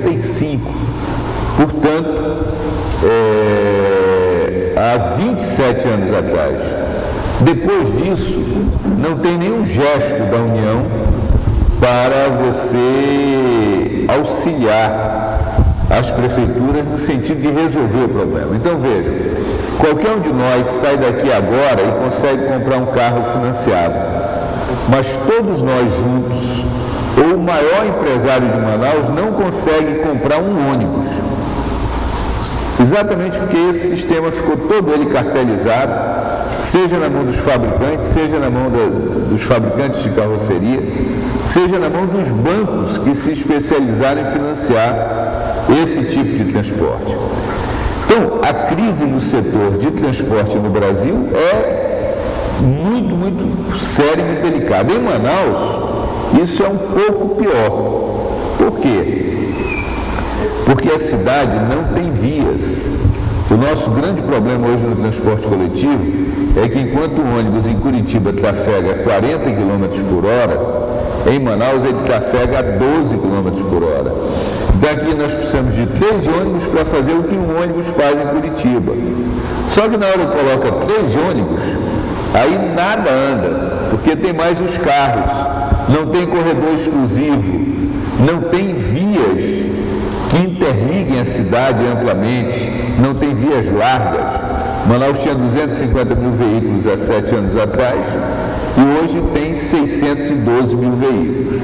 1985. Portanto, há 27 anos atrás. Depois disso, não tem nenhum gesto da União para você auxiliar as prefeituras no sentido de resolver o problema. Então, veja, qualquer um de nós sai daqui agora e consegue comprar um carro financiado, mas todos nós juntos, ou o maior empresário de Manaus não consegue comprar um ônibus. Exatamente porque esse sistema ficou todo ele cartelizado, seja na mão dos fabricantes, seja na mão dos fabricantes de carroceria, seja na mão dos bancos que se especializaram em financiar esse tipo de transporte. Então, a crise no setor de transporte no Brasil é muito, muito séria e delicada. Em Manaus, isso é um pouco pior. Por quê? Porque a cidade não tem vias. O nosso grande problema hoje no transporte coletivo é que enquanto o ônibus em Curitiba trafega 40 km por hora, em Manaus ele trafega a 12 km por hora. Daqui nós precisamos de 3 ônibus para fazer o que um ônibus faz em Curitiba. Só que na hora que coloca 3 ônibus, aí nada anda, porque tem mais os carros, não tem corredor exclusivo, não tem vias que interliguem a cidade amplamente, não tem vias largas. Manaus tinha 250 mil veículos há 7 anos atrás e hoje tem 612 mil veículos.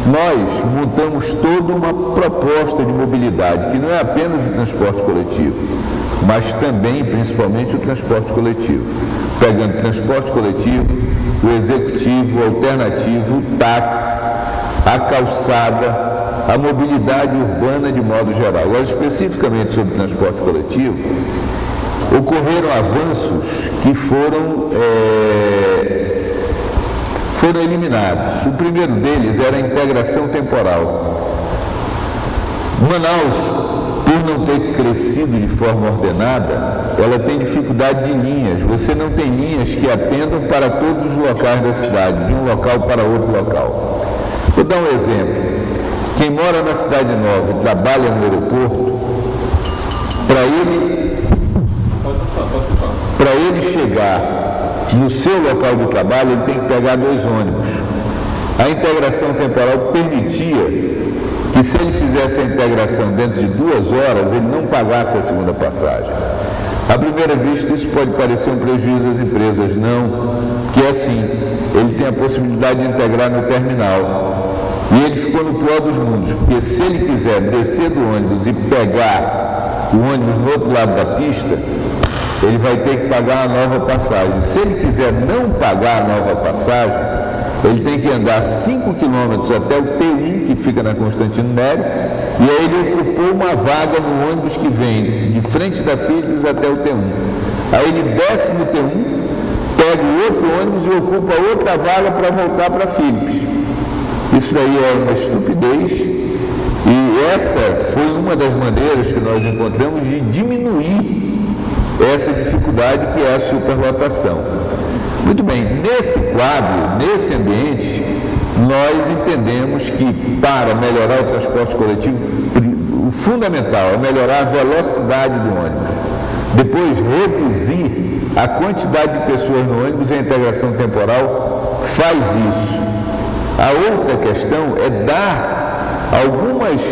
Nós montamos toda uma proposta de mobilidade, que não é apenas o transporte coletivo, mas também, principalmente, o transporte coletivo. Pegando transporte coletivo, o executivo, o alternativo, o táxi, a calçada, a mobilidade urbana de modo geral. Agora, especificamente sobre o transporte coletivo, ocorreram avanços que foram eliminados. O primeiro deles era a integração temporal. Manaus, por não ter crescido de forma ordenada, ela tem dificuldade de linhas. Você não tem linhas que atendam para todos os locais da cidade, de um local para outro local. Vou dar um exemplo. Quem mora na Cidade Nova e trabalha no aeroporto, para ele chegar no seu local de trabalho, ele tem que pegar 2 ônibus. A integração temporal permitia que, se ele fizesse a integração dentro de 2 horas, ele não pagasse a segunda passagem. À primeira vista, isso pode parecer um prejuízo às empresas, não, que é assim, ele tem a possibilidade de integrar no terminal. E ele ficou no pior dos mundos, porque se ele quiser descer do ônibus e pegar o ônibus no outro lado da pista, ele vai ter que pagar a nova passagem. Se ele quiser não pagar a nova passagem, ele tem que andar 5 quilômetros até o T1, que fica na Constantino Mério, e aí ele ocupou uma vaga no ônibus que vem de frente da Philips até o T1. Aí ele desce no T1, pega o outro ônibus e ocupa outra vaga para voltar para a Philips. Isso daí é uma estupidez, e essa foi uma das maneiras que nós encontramos de diminuir essa dificuldade que é a superlotação. Muito bem, nesse quadro, nesse ambiente, nós entendemos que para melhorar o transporte coletivo, o fundamental é melhorar a velocidade do ônibus, depois reduzir a quantidade de pessoas no ônibus, e a integração temporal faz isso. A outra questão é dar algumas